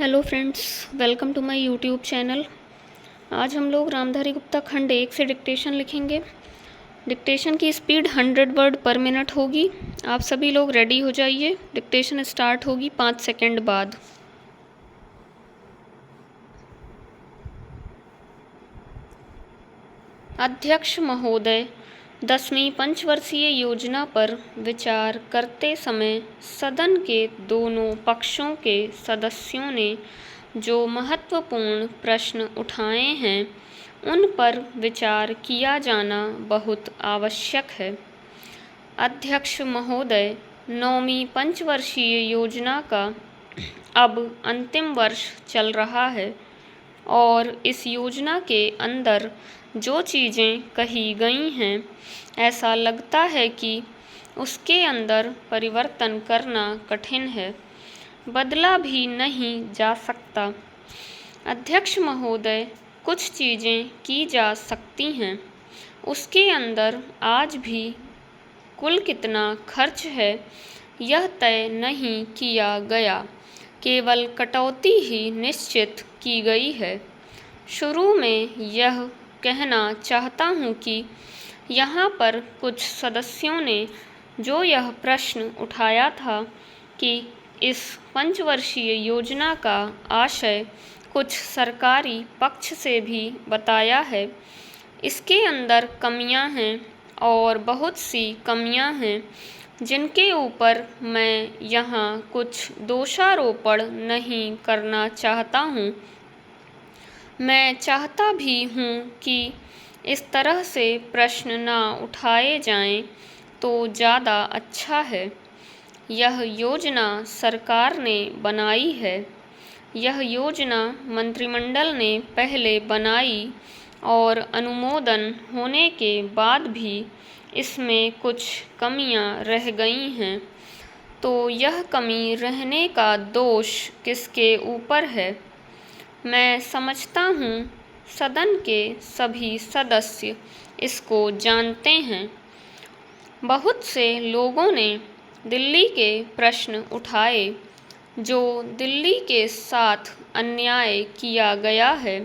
Hello friends, welcome to my YouTube channel. आज हम लोग रामधारी गुप्ता खंड 1 से डिक्टेशन लिखेंगे। डिक्टेशन की स्पीड 100 वर्ड पर मिनट होगी। आप सभी लोग रेडी हो जाइए। डिक्टेशन स्टार्ट होगी 5 सेकंड बाद। अध्यक्ष महोदय, 10वीं पंचवर्षीय योजना पर विचार करते समय सदन के दोनों पक्षों के सदस्यों ने जो महत्वपूर्ण प्रश्न उठाए हैं उन पर विचार किया जाना बहुत आवश्यक है। अध्यक्ष महोदय, 9वीं पंचवर्षीय योजना का अब अंतिम वर्ष चल रहा है और इस योजना के अंदर जो चीज़ें कही गई हैं, ऐसा लगता है कि उसके अंदर परिवर्तन करना कठिन है, बदला भी नहीं जा सकता। अध्यक्ष महोदय, कुछ चीज़ें की जा सकती हैं, उसके अंदर आज भी कुल कितना खर्च है यह तय नहीं किया गया, केवल कटौती ही निश्चित की गई है। शुरू में यह कहना चाहता हूँ कि यहाँ पर कुछ सदस्यों ने जो यह प्रश्न उठाया था कि इस पंचवर्षीय योजना का आशय कुछ सरकारी पक्ष से भी बताया है, इसके अंदर कमियां हैं और बहुत सी कमियां हैं जिनके ऊपर मैं यहाँ कुछ दोषारोपण नहीं करना चाहता हूँ। मैं चाहता भी हूँ कि इस तरह से प्रश्न ना उठाए जाएं तो ज़्यादा अच्छा है। यह योजना सरकार ने बनाई है। यह योजना मंत्रिमंडल ने पहले बनाई और अनुमोदन होने के बाद भी इसमें कुछ कमियां रह गई हैं, तो यह कमी रहने का दोष किसके ऊपर है? मैं समझता हूँ सदन के सभी सदस्य इसको जानते हैं। बहुत से लोगों ने दिल्ली के प्रश्न उठाए, जो दिल्ली के साथ अन्याय किया गया है,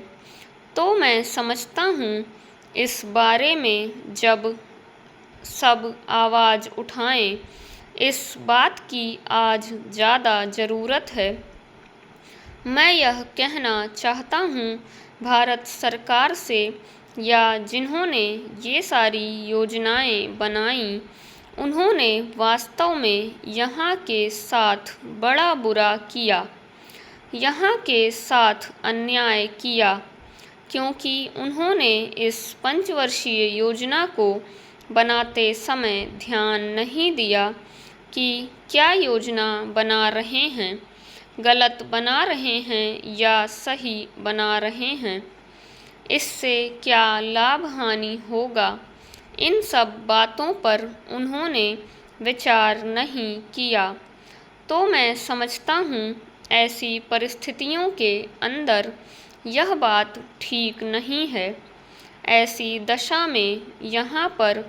तो मैं समझता हूँ इस बारे में जब सब आवाज़ उठाएं, इस बात की आज ज़्यादा ज़रूरत है। मैं यह कहना चाहता हूँ भारत सरकार से या जिन्होंने ये सारी योजनाएं बनाई, उन्होंने वास्तव में यहाँ के साथ बड़ा बुरा किया, यहाँ के साथ अन्याय किया, क्योंकि उन्होंने इस पंचवर्षीय योजना को बनाते समय ध्यान नहीं दिया कि क्या योजना बना रहे हैं, गलत बना रहे हैं या सही बना रहे हैं, इससे क्या लाभ हानि होगा, इन सब बातों पर उन्होंने विचार नहीं किया। तो मैं समझता हूँ ऐसी परिस्थितियों के अंदर यह बात ठीक नहीं है। ऐसी दशा में यहाँ पर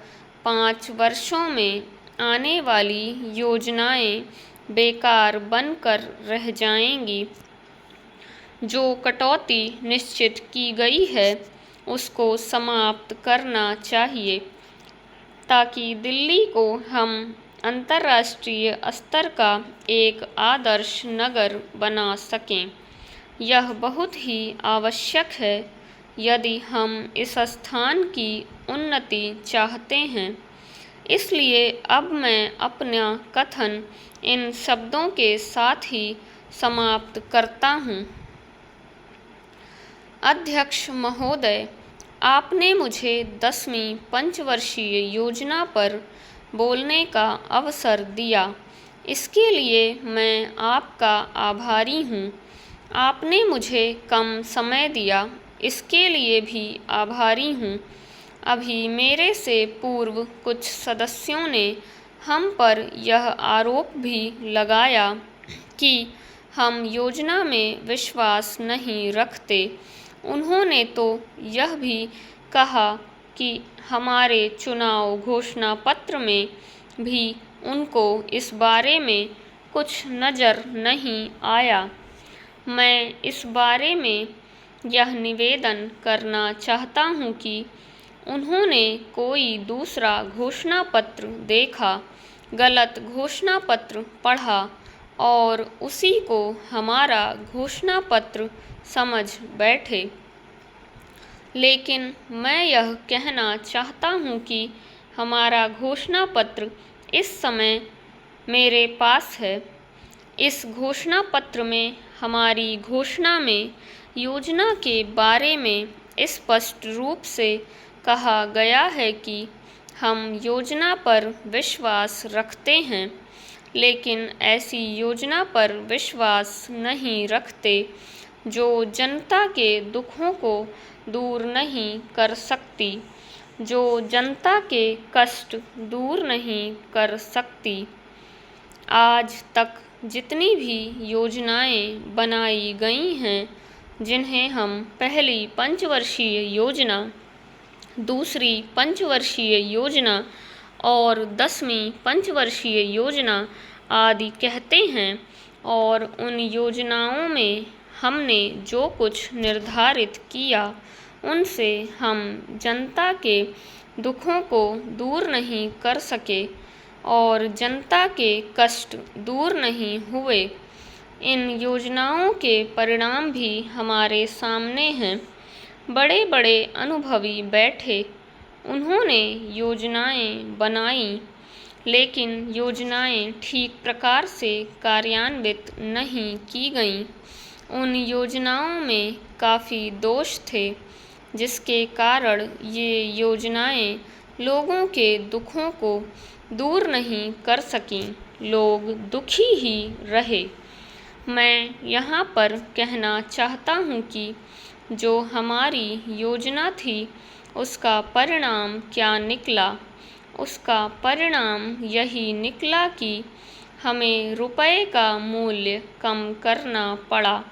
5 वर्षों में आने वाली योजनाएं बेकार बनकर रह जाएंगी। जो कटौती निश्चित की गई है उसको समाप्त करना चाहिए, ताकि दिल्ली को हम अंतर्राष्ट्रीय स्तर का एक आदर्श नगर बना सकें। यह बहुत ही आवश्यक है यदि हम इस स्थान की उन्नति चाहते हैं। इसलिए अब मैं अपना कथन इन शब्दों के साथ ही समाप्त करता हूँ। अध्यक्ष महोदय, आपने मुझे 10वीं पंचवर्षीय योजना पर बोलने का अवसर दिया, इसके लिए मैं आपका आभारी हूँ। आपने मुझे कम समय दिया, इसके लिए भी आभारी हूँ। अभी मेरे से पूर्व कुछ सदस्यों ने हम पर यह आरोप भी लगाया कि हम योजना में विश्वास नहीं रखते। उन्होंने तो यह भी कहा कि हमारे चुनाव घोषणा पत्र में भी उनको इस बारे में कुछ नज़र नहीं आया। मैं इस बारे में यह निवेदन करना चाहता हूँ कि उन्होंने कोई दूसरा घोषणा पत्र देखा, गलत घोषणा पत्र पढ़ा और उसी को हमारा घोषणा पत्र समझ बैठे। लेकिन मैं यह कहना चाहता हूँ कि हमारा घोषणा पत्र इस समय मेरे पास है। इस घोषणा पत्र में हमारी घोषणा में योजना के बारे में स्पष्ट रूप से कहा गया है कि हम योजना पर विश्वास रखते हैं, लेकिन ऐसी योजना पर विश्वास नहीं रखते जो जनता के दुखों को दूर नहीं कर सकती, जो जनता के कष्ट दूर नहीं कर सकती। आज तक जितनी भी योजनाएं बनाई गई हैं, जिन्हें हम पहली पंचवर्षीय योजना, दूसरी पंचवर्षीय योजना और 10वीं पंचवर्षीय योजना आदि कहते हैं, और उन योजनाओं में हमने जो कुछ निर्धारित किया उनसे हम जनता के दुखों को दूर नहीं कर सके और जनता के कष्ट दूर नहीं हुए। इन योजनाओं के परिणाम भी हमारे सामने हैं। बड़े बड़े अनुभवी बैठे, उन्होंने योजनाएं बनाई, लेकिन योजनाएं ठीक प्रकार से कार्यान्वित नहीं की गईं। उन योजनाओं में काफ़ी दोष थे, जिसके कारण ये योजनाएं लोगों के दुखों को दूर नहीं कर सकीं। लोग दुखी ही रहे। मैं यहाँ पर कहना चाहता हूँ कि जो हमारी योजना थी उसका परिणाम क्या निकला। उसका परिणाम यही निकला कि हमें रुपए का मूल्य कम करना पड़ा।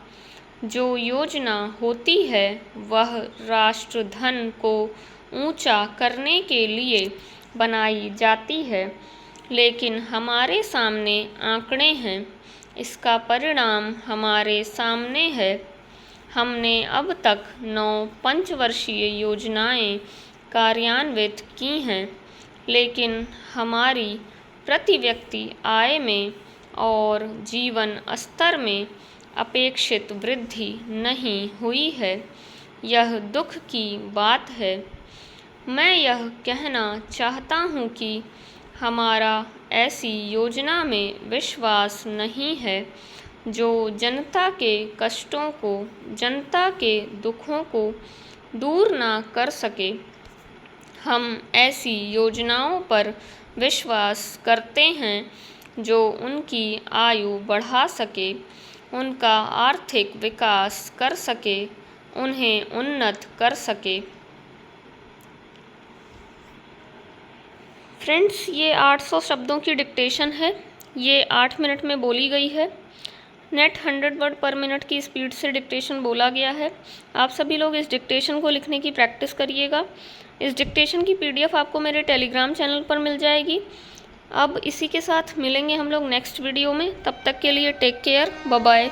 जो योजना होती है वह राष्ट्र धन को ऊंचा करने के लिए बनाई जाती है, लेकिन हमारे सामने आंकड़े हैं, इसका परिणाम हमारे सामने है। हमने अब तक 9 पंचवर्षीय योजनाएं कार्यान्वित की हैं, लेकिन हमारी प्रति व्यक्ति आय में और जीवन स्तर में अपेक्षित वृद्धि नहीं हुई है। यह दुख की बात है। मैं यह कहना चाहता हूँ कि हमारा ऐसी योजना में विश्वास नहीं है जो जनता के कष्टों को, जनता के दुखों को दूर ना कर सके। हम ऐसी योजनाओं पर विश्वास करते हैं जो उनकी आयु बढ़ा सके, उनका आर्थिक विकास कर सके, उन्हें उन्नत कर सके। फ्रेंड्स, ये 800 शब्दों की डिक्टेशन है। ये 8 मिनट में बोली गई है। नेट 100 वर्ड पर मिनट की स्पीड से डिक्टेशन बोला गया है। आप सभी लोग इस डिक्टेशन को लिखने की प्रैक्टिस करिएगा। इस डिक्टेशन की PDF आपको मेरे टेलीग्राम चैनल पर मिल जाएगी। अब इसी के साथ मिलेंगे हम लोग नेक्स्ट वीडियो में। तब तक के लिए टेक केयर, बाय बाय।